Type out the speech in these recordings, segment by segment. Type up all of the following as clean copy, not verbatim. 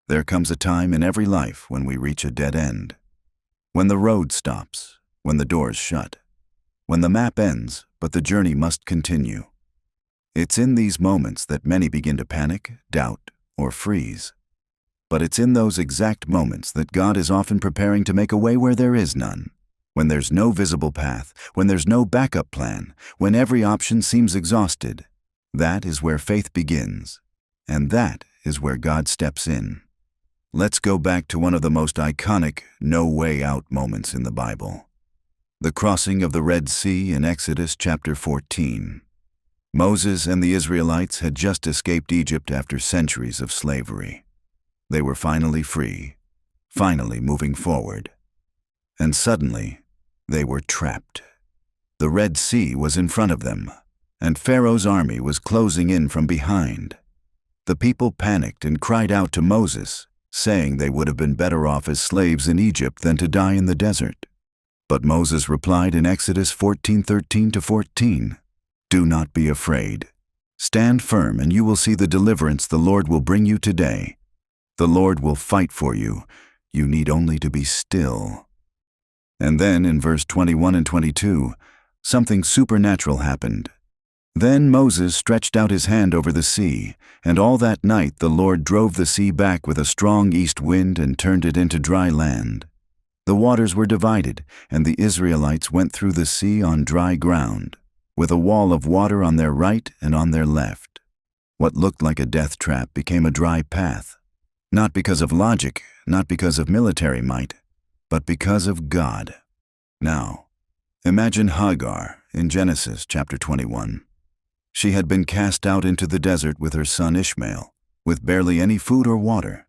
There comes a time in every life when we reach a dead end. When the road stops, when the doors shut, when the map ends, but the journey must continue. It's in these moments that many begin to panic, doubt, or freeze. But it's in those exact moments that God is often preparing to make a way where there is none. When there's no visible path, when there's no backup plan, when every option seems exhausted, that is where faith begins. And that is where God steps in. Let's go back to one of the most iconic no way out moments in the Bible. The crossing of the Red Sea in Exodus chapter 14. Moses and the Israelites had just escaped Egypt after centuries of slavery. They were finally free, finally moving forward. And suddenly, they were trapped. The Red Sea was in front of them, and Pharaoh's army was closing in from behind. The people panicked and cried out to Moses, saying they would have been better off as slaves in Egypt than to die in the desert. But Moses replied in Exodus 14:13-14, "Do not be afraid. Stand firm and you will see the deliverance the Lord will bring you today. The Lord will fight for you. You need only to be still." And then in verse 21 and 22, something supernatural happened. Then Moses stretched out his hand over the sea, and all that night the Lord drove the sea back with a strong east wind and turned it into dry land. The waters were divided, and the Israelites went through the sea on dry ground, with a wall of water on their right and on their left. What looked like a death trap became a dry path, not because of logic, not because of military might, but because of God. Now, imagine Hagar in Genesis chapter 21. She had been cast out into the desert with her son Ishmael, with barely any food or water.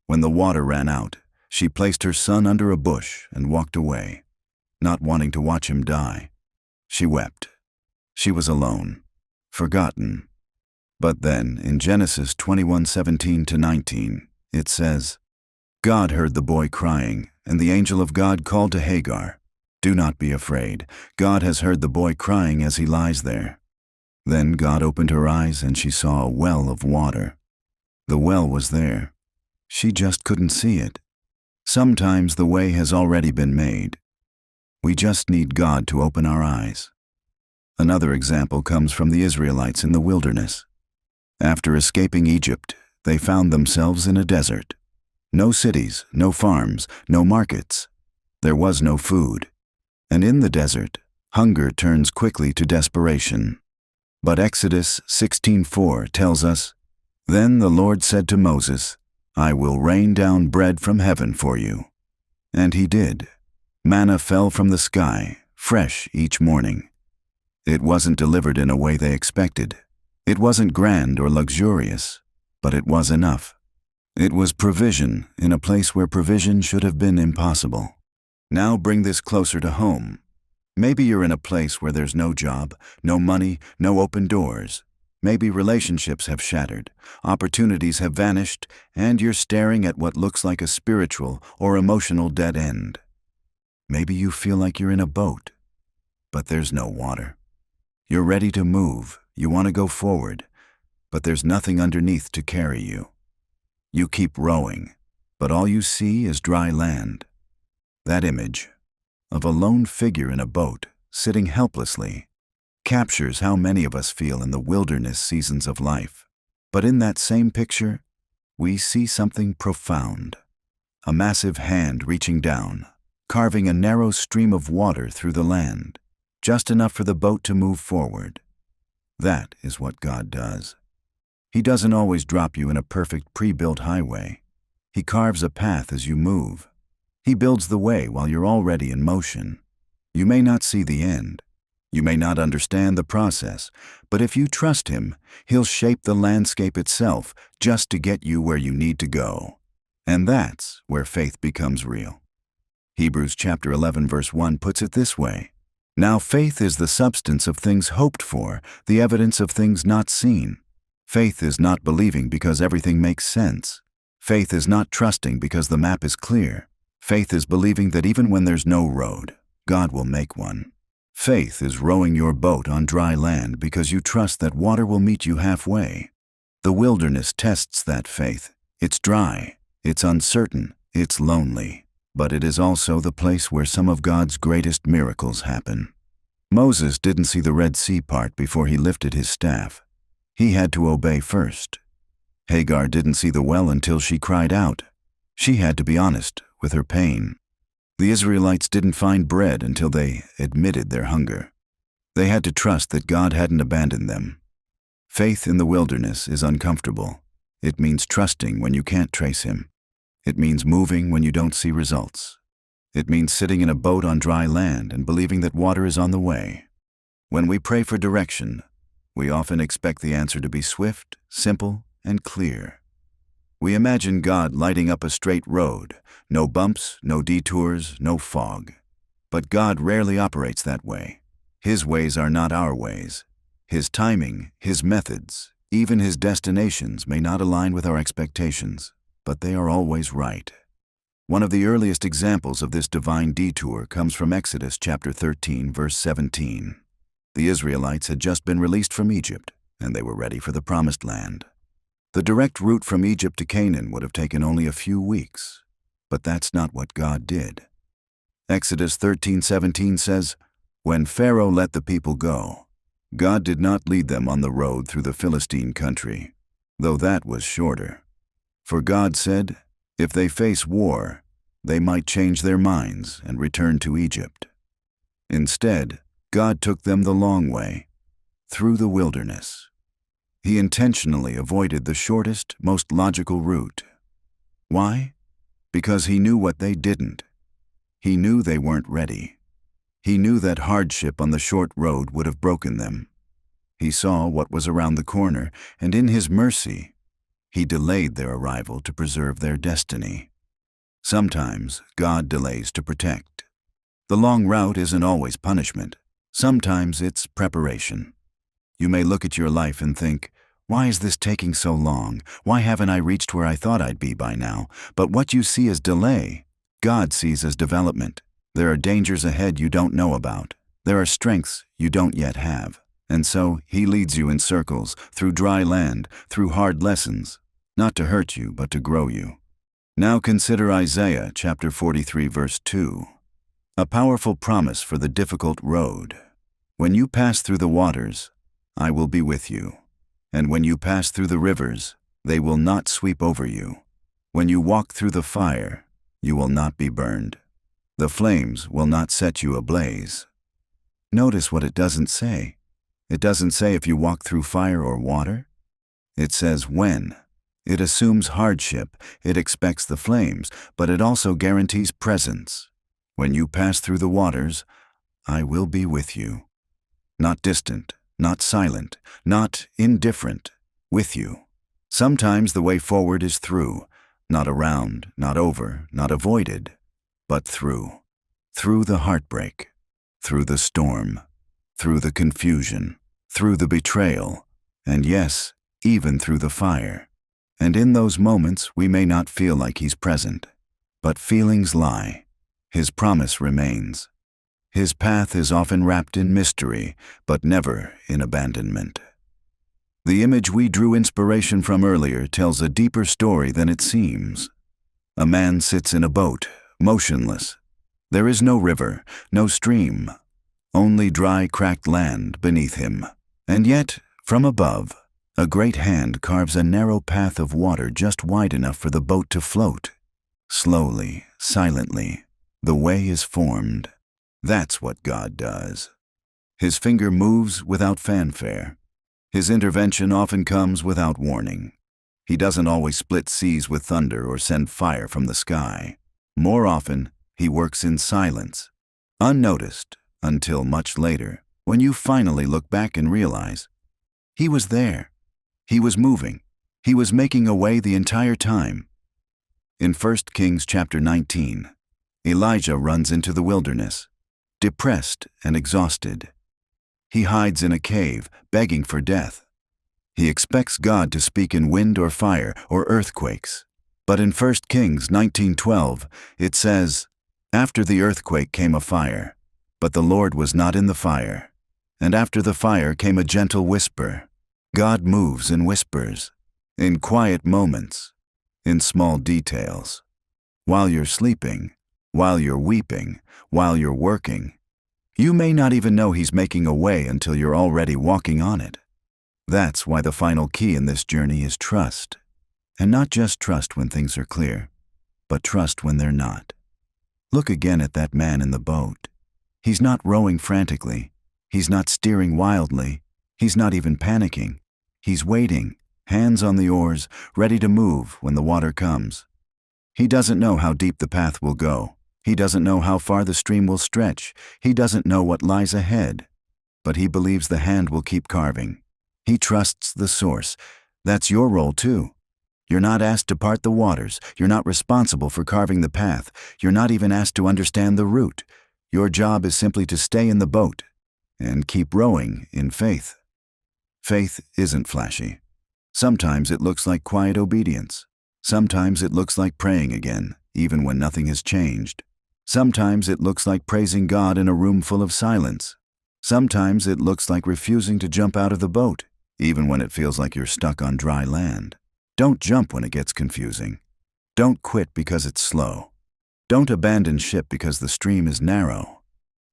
When the water ran out, she placed her son under a bush and walked away, not wanting to watch him die. She wept. She was alone, forgotten. But then, in Genesis 21:17-19, it says, God heard the boy crying, and the angel of God called to Hagar, "Do not be afraid. God has heard the boy crying as he lies there." Then God opened her eyes and she saw a well of water. The well was there. She just couldn't see it. Sometimes the way has already been made. We just need God to open our eyes. Another example comes from the Israelites in the wilderness. After escaping Egypt, they found themselves in a desert. No cities, no farms, no markets. There was no food. And in the desert, hunger turns quickly to desperation. But Exodus 16:4 tells us, "Then the Lord said to Moses, I will rain down bread from heaven for you." And he did. Manna fell from the sky, fresh each morning. It wasn't delivered in a way they expected. It wasn't grand or luxurious, but it was enough. It was provision in a place where provision should have been impossible. Now bring this closer to home. Maybe you're in a place where there's no job, no money, no open doors. Maybe relationships have shattered, opportunities have vanished, and you're staring at what looks like a spiritual or emotional dead end. Maybe you feel like you're in a boat, but there's no water. You're ready to move, you want to go forward, but there's nothing underneath to carry you. You keep rowing, but all you see is dry land. That image of a lone figure in a boat, sitting helplessly, captures how many of us feel in the wilderness seasons of life. But in that same picture, we see something profound. A massive hand reaching down, carving a narrow stream of water through the land, just enough for the boat to move forward. That is what God does. He doesn't always drop you in a perfect pre-built highway. He carves a path as you move. He builds the way while you're already in motion. You may not see the end. You may not understand the process, but if you trust him, he'll shape the landscape itself just to get you where you need to go. And that's where faith becomes real. Hebrews chapter 11 verse 1 puts it this way, "Now faith is the substance of things hoped for, the evidence of things not seen." Faith is not believing because everything makes sense. Faith is not trusting because the map is clear. Faith is believing that even when there's no road, God will make one. Faith is rowing your boat on dry land because you trust that water will meet you halfway. The wilderness tests that faith. It's dry. It's uncertain, it's lonely, but it is also the place where some of God's greatest miracles happen. Moses didn't see the Red Sea part before he lifted his staff. He had to obey first. Hagar didn't see the well until she cried out. She had to be honest with her pain. The Israelites didn't find bread until they admitted their hunger. They had to trust that God hadn't abandoned them. Faith in the wilderness is uncomfortable. It means trusting when you can't trace Him. It means moving when you don't see results. It means sitting in a boat on dry land and believing that water is on the way. When we pray for direction, we often expect the answer to be swift, simple, and clear. We imagine God lighting up a straight road, no bumps, no detours, no fog. But God rarely operates that way. His ways are not our ways. His timing, His methods, even His destinations may not align with our expectations, but they are always right. One of the earliest examples of this divine detour comes from Exodus chapter 13, verse 17. The Israelites had just been released from Egypt, and they were ready for the Promised Land. The direct route from Egypt to Canaan would have taken only a few weeks, but that's not what God did. Exodus 13:17 says, "When Pharaoh let the people go, God did not lead them on the road through the Philistine country, though that was shorter. For God said, if they face war, they might change their minds and return to Egypt. Instead, God took them the long way, through the wilderness. He intentionally avoided the shortest, most logical route. Why? Because He knew what they didn't. He knew they weren't ready. He knew that hardship on the short road would have broken them. He saw what was around the corner, and in His mercy, He delayed their arrival to preserve their destiny. Sometimes God delays to protect. The long route isn't always punishment. Sometimes it's preparation. You may look at your life and think, why is this taking so long? Why haven't I reached where I thought I'd be by now? But what you see as delay, God sees as development. There are dangers ahead you don't know about. There are strengths you don't yet have. And so He leads you in circles, through dry land, through hard lessons, not to hurt you, but to grow you. Now consider Isaiah chapter 43, verse 2. A powerful promise for the difficult road. When you pass through the waters, I will be with you. And when you pass through the rivers, they will not sweep over you. When you walk through the fire, you will not be burned. The flames will not set you ablaze. Notice what it doesn't say. It doesn't say if you walk through fire or water. It says when. It assumes hardship, it expects the flames, but it also guarantees presence. When you pass through the waters, I will be with you. Not distant, not silent, not indifferent, with you. Sometimes the way forward is through, not around, not over, not avoided, but through. Through the heartbreak, through the storm, through the confusion, through the betrayal, and yes, even through the fire. And in those moments we may not feel like He's present, but feelings lie. His promise remains. His path is often wrapped in mystery, but never in abandonment. The image we drew inspiration from earlier tells a deeper story than it seems. A man sits in a boat, motionless. There is no river, no stream, only dry, cracked land beneath him. And yet, from above, a great hand carves a narrow path of water just wide enough for the boat to float. Slowly, silently, the way is formed. That's what God does. His finger moves without fanfare. His intervention often comes without warning. He doesn't always split seas with thunder or send fire from the sky. More often, He works in silence, unnoticed, until much later, when you finally look back and realize, He was there. He was moving. He was making a way the entire time. In 1 Kings chapter 19, Elijah runs into the wilderness, depressed and exhausted. He hides in a cave, begging for death. He expects God to speak in wind or fire or earthquakes. But in 1 Kings 19:12, it says, "After the earthquake came a fire, but the Lord was not in the fire. And after the fire came a gentle whisper." God moves in whispers, in quiet moments. in small details. While you're sleeping, while you're weeping, while you're working, you may not even know He's making a way until you're already walking on it. That's why the final key in this journey is trust. And not just trust when things are clear, but trust when they're not. Look again at that man in the boat. He's not rowing frantically. He's not steering wildly. He's not even panicking. He's waiting, hands on the oars, ready to move when the water comes. He doesn't know how deep the path will go. He doesn't know how far the stream will stretch. He doesn't know what lies ahead. But he believes the hand will keep carving. He trusts the source. That's your role too. You're not asked to part the waters. You're not responsible for carving the path. You're not even asked to understand the route. Your job is simply to stay in the boat and keep rowing in faith. Faith isn't flashy. Sometimes it looks like quiet obedience. Sometimes it looks like praying again, even when nothing has changed. Sometimes it looks like praising God in a room full of silence. Sometimes it looks like refusing to jump out of the boat, even when it feels like you're stuck on dry land. Don't jump when it gets confusing. Don't quit because it's slow. Don't abandon ship because the stream is narrow.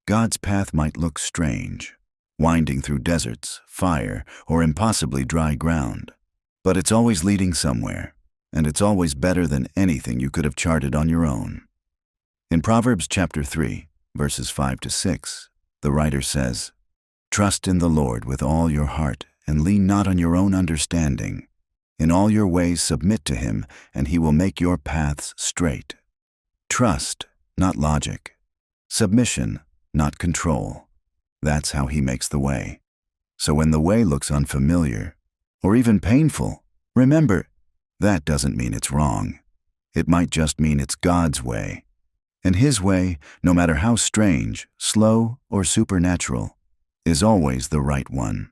God's path might look strange, winding through deserts, fire, or impossibly dry ground. But it's always leading somewhere, and it's always better than anything you could have charted on your own. In Proverbs chapter 3, verses 5 to 6, the writer says, "Trust in the Lord with all your heart, and lean not on your own understanding. In all your ways submit to Him, and He will make your paths straight." Trust, not logic. Submission, not control. That's how He makes the way. So when the way looks unfamiliar, or even painful, remember, that doesn't mean it's wrong. It might just mean it's God's way. And His way, no matter how strange, slow, or supernatural, is always the right one.